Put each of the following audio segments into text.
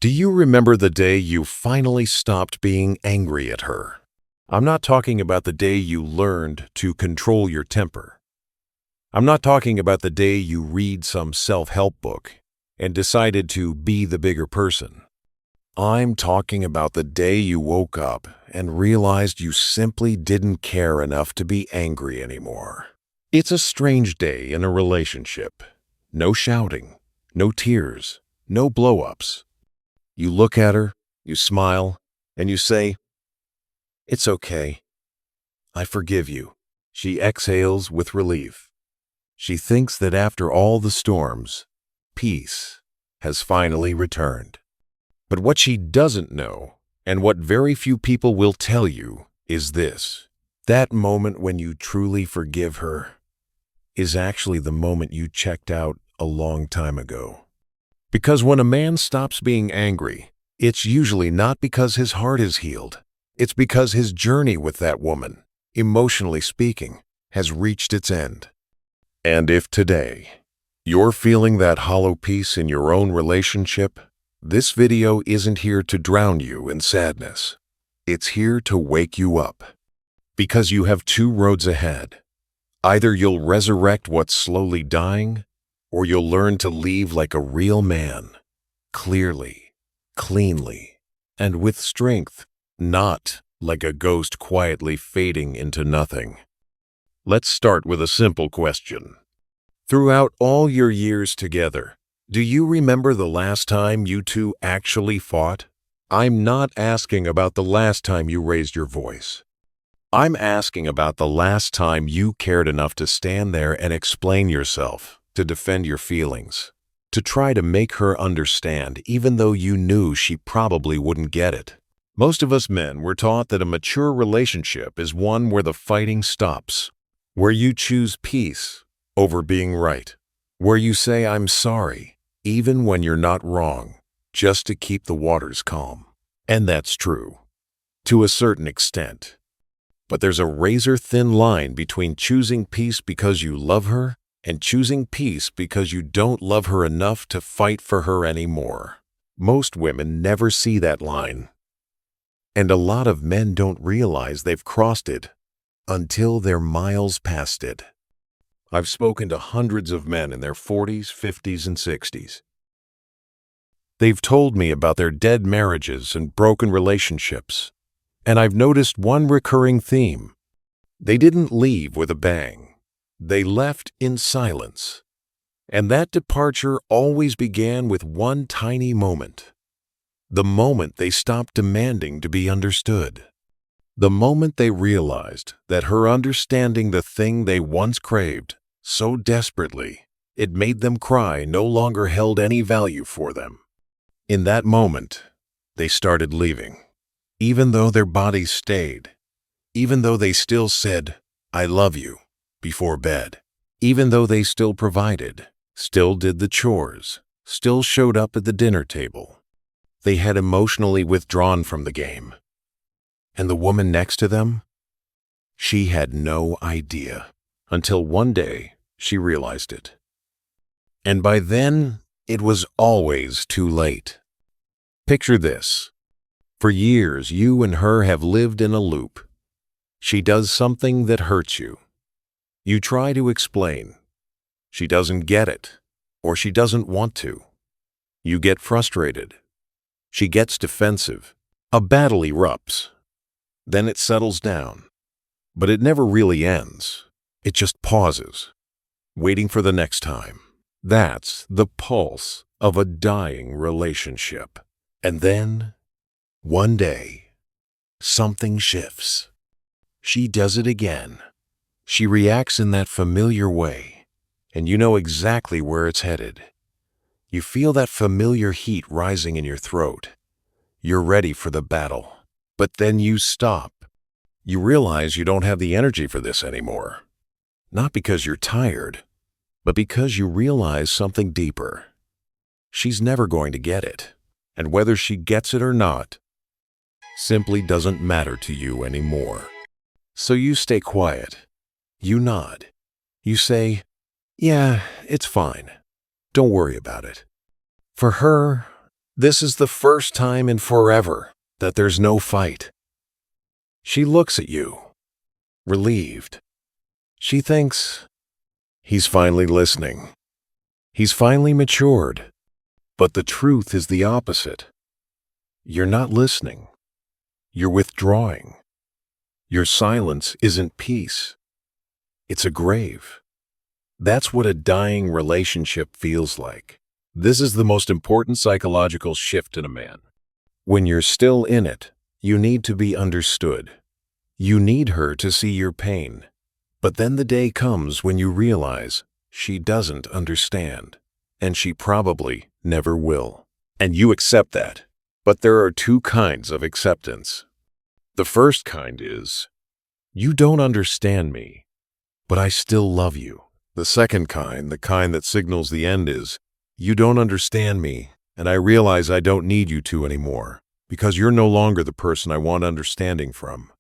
Do you remember the day you finally stopped being angry at her? I'm not talking about the day you learned to control your temper. I'm not talking about the day you read some self-help book and decided to be the bigger person. I'm talking about the day you woke up and realized you simply didn't care enough to be angry anymore. It's a strange day in a relationship. No shouting, no tears, no blow-ups. You look at her, you smile, and you say, "It's okay. I forgive you." She exhales with relief. She thinks that after all the storms, peace has finally returned. But what she doesn't know, and what very few people will tell you, is this. That moment when you truly forgive her is actually the moment you checked out a long time ago. Because when a man stops being angry, it's usually not because his heart is healed. It's because his journey with that woman, emotionally speaking, has reached its end. And if today you're feeling that hollow peace in your own relationship, this video isn't here to drown you in sadness. It's here to wake you up. Because you have two roads ahead. Either you'll resurrect what's slowly dying, or you'll learn to leave like a real man, clearly, cleanly, and with strength, not like a ghost quietly fading into nothing. Let's start with a simple question. Throughout all your years together, do you remember the last time you two actually fought? I'm not asking about the last time you raised your voice. I'm asking about the last time you cared enough to stand there and explain yourself, to defend your feelings, to try to make her understand even though you knew she probably wouldn't get it. Most of us men were taught that a mature relationship is one where the fighting stops, where you choose peace over being right, where you say "I'm sorry" even when you're not wrong, just to keep the waters calm. And that's true, to a certain extent. But there's a razor-thin line between choosing peace because you love her and choosing peace because you don't love her enough to fight for her anymore. Most women never see that line. And a lot of men don't realize they've crossed it until they're miles past it. I've spoken to hundreds of men in their 40s, 50s, and 60s. They've told me about their dead marriages and broken relationships. And I've noticed one recurring theme. They didn't leave with a bang. They left in silence. And that departure always began with one tiny moment. The moment they stopped demanding to be understood. The moment they realized that her understanding the thing they once craved so desperately, it made them cry no longer held any value for them. In that moment, they started leaving. Even though their bodies stayed, even though they still said, "I love you," before bed, even though they still provided, still did the chores, still showed up at the dinner table, they had emotionally withdrawn from the game. And the woman next to them? She had no idea, until one day she realized it. And by then, it was always too late. Picture this. For years, you and her have lived in a loop. She does something that hurts you. You try to explain. She doesn't get it, or she doesn't want to. You get frustrated. She gets defensive. A battle erupts. Then it settles down. But it never really ends. It just pauses, waiting for the next time. That's the pulse of a dying relationship. And then, one day, something shifts. She does it again. She reacts in that familiar way, and you know exactly where it's headed. You feel that familiar heat rising in your throat. You're ready for the battle. But then you stop. You realize you don't have the energy for this anymore. Not because you're tired, but because you realize something deeper. She's never going to get it, and whether she gets it or not, simply doesn't matter to you anymore. So you stay quiet. You nod. You say, "Yeah, it's fine. Don't worry about it." For her, This is the first time in forever that there's no fight. She looks at you, relieved. She thinks, he's finally listening. He's finally matured. But the truth is the opposite. You're not listening. You're withdrawing. Your silence isn't peace. It's a grave. That's what a dying relationship feels like. This is the most important psychological shift in a man. When you're still in it, you need to be understood. You need her to see your pain. But then the day comes when you realize she doesn't understand, and she probably never will. And you accept that. But there are two kinds of acceptance. The first kind is, you don't understand me, but I still love you. The second kind, the kind that signals the end, is, you don't understand me, and I realize I don't need you to anymore, because you're no longer the person I want understanding from.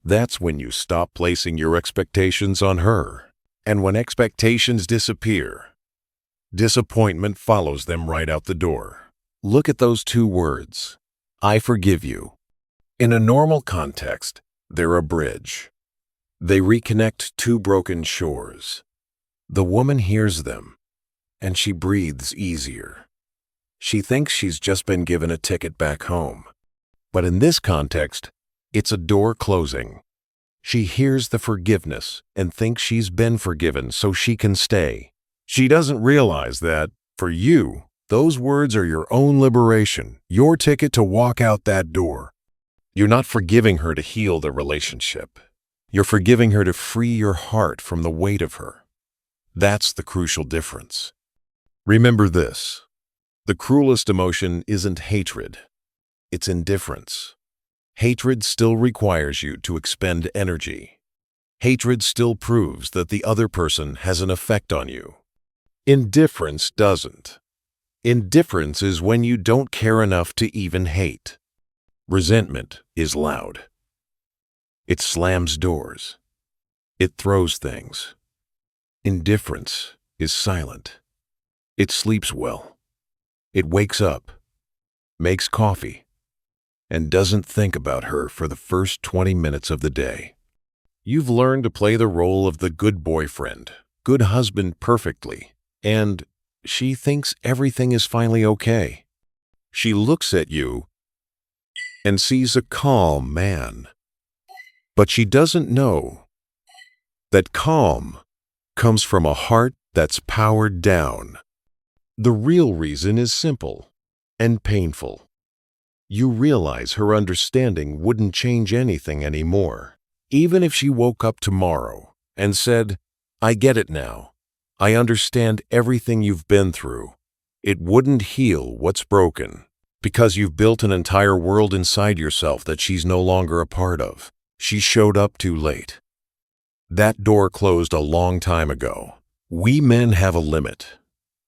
That's when you stop placing your expectations on her. And when expectations disappear, disappointment follows them right out the door. Look at those two words, I forgive you. In a normal context, they're a bridge. They reconnect two broken shores. The woman hears them, and she breathes easier. She thinks she's just been given a ticket back home. But in this context, it's a door closing. She hears the forgiveness and thinks she's been forgiven so she can stay. She doesn't realize that, for you, those words are your own liberation, your ticket to walk out that door. You're not forgiving her to heal the relationship. You're forgiving her to free your heart from the weight of her. That's the crucial difference. Remember this. The cruelest emotion isn't hatred. It's indifference. Hatred still requires you to expend energy. Hatred still proves that the other person has an effect on you. Indifference doesn't. Indifference is when you don't care enough to even hate. Resentment is loud. It slams doors. It throws things. Indifference is silent. It sleeps well. It wakes up, makes coffee, and doesn't think about her for the first 20 minutes of the day. You've learned to play the role of the good boyfriend, good husband perfectly, and she thinks everything is finally okay. She looks at you and sees a calm man. But she doesn't know that calm comes from a heart that's powered down. The real reason is simple and painful. You realize her understanding wouldn't change anything anymore. Even if she woke up tomorrow and said, I get it now. I understand everything you've been through. It wouldn't heal what's broken because you've built an entire world inside yourself that she's no longer a part of. She showed up too late. That door closed a long time ago. We men have a limit.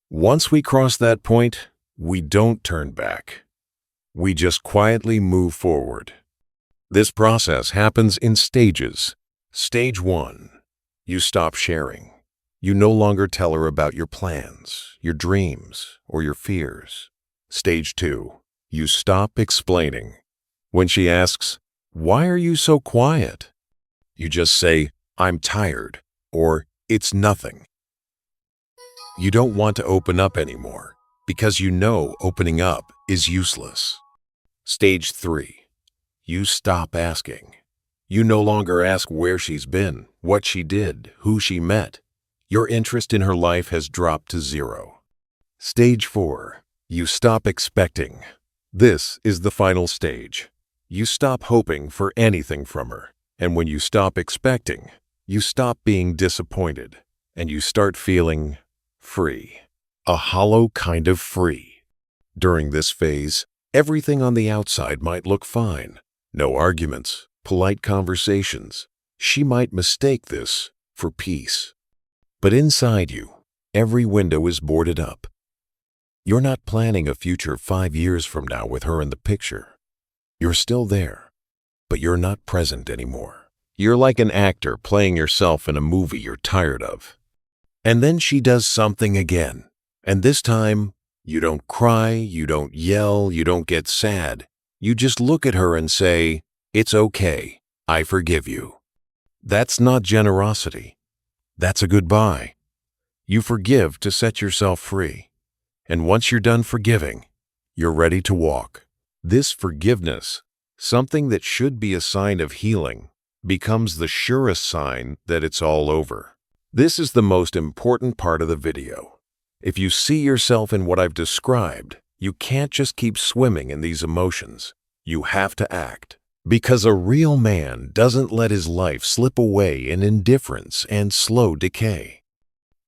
Once we cross that point, we don't turn back. We just quietly move forward. This process happens in stages. Stage 1, you stop sharing. You no longer tell her about your plans, your dreams, or your fears. Stage 2, you stop explaining. When she asks, why are you so quiet? You just say, I'm tired, or it's nothing. You don't want to open up anymore because you know opening up is useless. Stage 3, you stop asking. You no longer ask where she's been, what she did, who she met. Your interest in her life has dropped to 0. Stage 4, you stop expecting. This is the final stage. You stop hoping for anything from her. And when you stop expecting, you stop being disappointed, and you start feeling free. A hollow kind of free. During this phase, everything on the outside might look fine. No arguments, polite conversations. She might mistake this for peace. But inside you, every window is boarded up. You're not planning a future 5 years from now with her in the picture. You're still there, but you're not present anymore. You're like an actor playing yourself in a movie you're tired of. And then she does something again, and this time, You don't cry, you don't yell, you don't get sad. You just look at her and say, "It's okay, I forgive you." That's not generosity. That's a goodbye. You forgive to set yourself free. And once you're done forgiving, you're ready to walk. This forgiveness, something that should be a sign of healing, becomes the surest sign that it's all over. This is the most important part of the video. If you see yourself in what I've described, you can't just keep swimming in these emotions. You have to act. Because a real man doesn't let his life slip away in indifference and slow decay.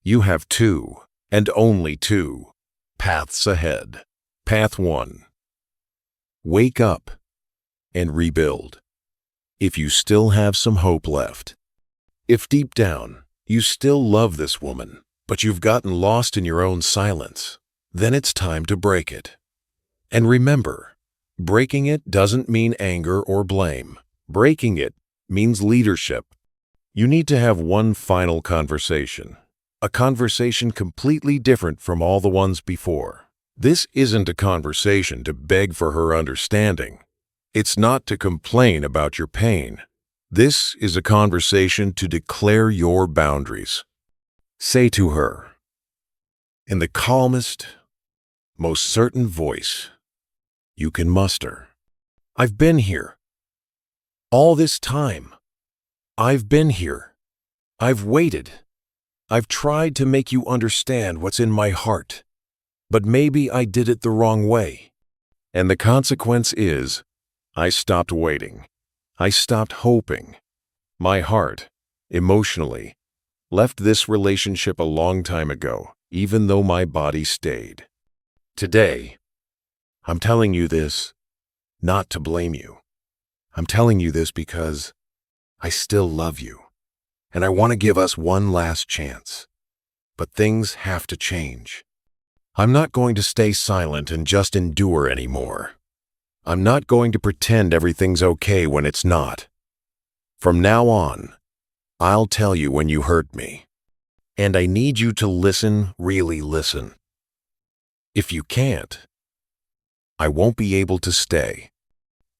You have two, and only two, paths ahead. Path 1. Wake up and rebuild. If you still have some hope left. If deep down, you still love this woman, but you've gotten lost in your own silence, then it's time to break it. And remember, breaking it doesn't mean anger or blame. Breaking it means leadership. You need to have one final conversation. A conversation completely different from all the ones before. This isn't a conversation to beg for her understanding. It's not to complain about your pain. This is a conversation to declare your boundaries. Say to her, in the calmest, most certain voice you can muster, "I've been here. All this time. I've been here. I've waited. I've tried to make you understand what's in my heart, but maybe I did it the wrong way. And the consequence is, I stopped waiting. I stopped hoping. My heart, emotionally, left this relationship a long time ago, even though my body stayed. Today, I'm telling you this not to blame you. I'm telling you this because I still love you, and I want to give us one last chance. But things have to change. I'm not going to stay silent and just endure anymore. I'm not going to pretend everything's okay when it's not. From now on, I'll tell you when you hurt me. And I need you to listen, really listen. If you can't, I won't be able to stay.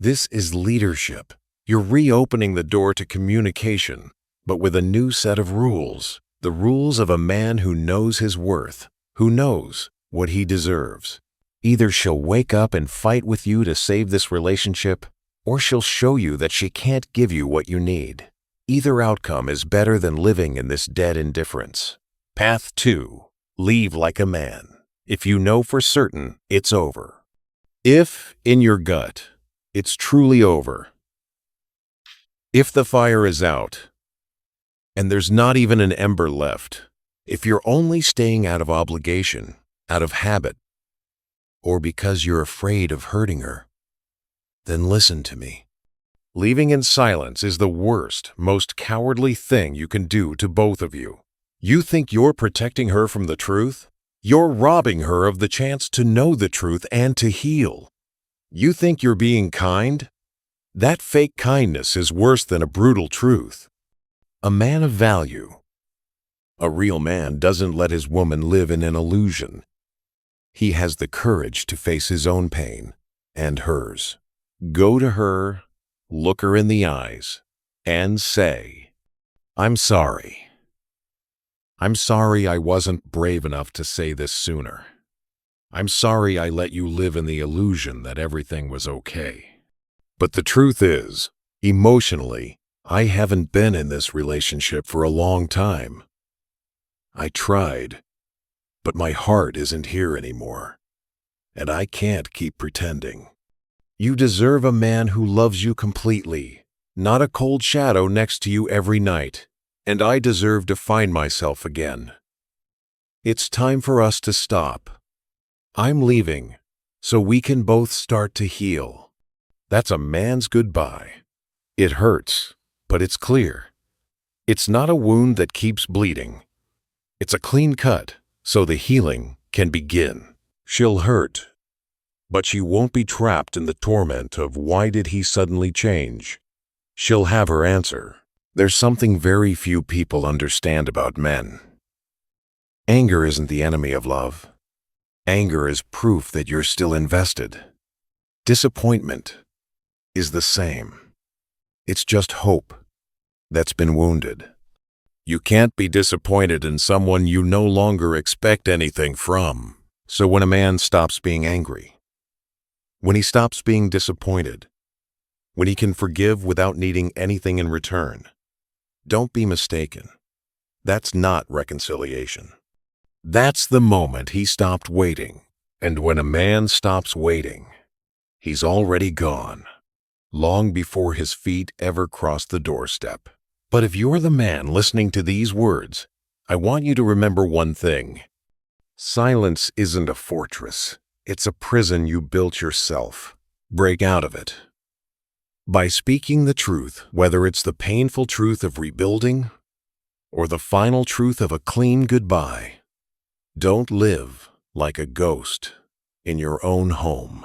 This is leadership. You're reopening the door to communication, but with a new set of rules. The rules of a man who knows his worth, who knows what he deserves. Either she'll wake up and fight with you to save this relationship, or she'll show you that she can't give you what you need. Either outcome is better than living in this dead indifference. Path 2. Leave like a man. If you know for certain it's over. If, in your gut, it's truly over. If the fire is out, and there's not even an ember left. If you're only staying out of obligation, out of habit, or because you're afraid of hurting her, then listen to me. Leaving in silence is the worst, most cowardly thing you can do to both of you. You think you're protecting her from the truth? You're robbing her of the chance to know the truth and to heal. You think you're being kind? That fake kindness is worse than a brutal truth. A man of value, a real man, doesn't let his woman live in an illusion. He has the courage to face his own pain and hers. Go to her, look her in the eyes, and say, "I'm sorry. I'm sorry I wasn't brave enough to say this sooner. I'm sorry I let you live in the illusion that everything was okay. But the truth is, emotionally, I haven't been in this relationship for a long time. I tried, but my heart isn't here anymore, and I can't keep pretending. You deserve a man who loves you completely, not a cold shadow next to you every night, and I deserve to find myself again. It's time for us to stop. I'm leaving, so we can both start to heal." That's a man's goodbye. It hurts, but it's clear. It's not a wound that keeps bleeding. It's a clean cut, so the healing can begin. She'll hurt, but she won't be trapped in the torment of why did he suddenly change. She'll have her answer. There's something very few people understand about men. Anger isn't the enemy of love. Anger is proof that you're still invested. Disappointment is the same. It's just hope that's been wounded. You can't be disappointed in someone you no longer expect anything from. So when a man stops being angry, when he stops being disappointed, when he can forgive without needing anything in return, don't be mistaken. That's not reconciliation. That's the moment he stopped waiting. And when a man stops waiting, he's already gone, long before his feet ever cross the doorstep. But if you're the man listening to these words, I want you to remember one thing. Silence isn't a fortress. It's a prison you built yourself. Break out of it. By speaking the truth, whether it's the painful truth of rebuilding or the final truth of a clean goodbye, don't live like a ghost in your own home.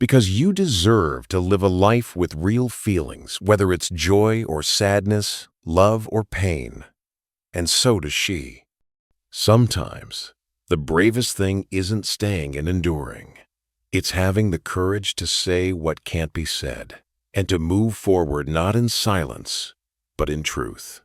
Because you deserve to live a life with real feelings, whether it's joy or sadness, love or pain. And so does she. Sometimes, the bravest thing isn't staying and enduring. It's having the courage to say what can't be said, and to move forward not in silence, but in truth.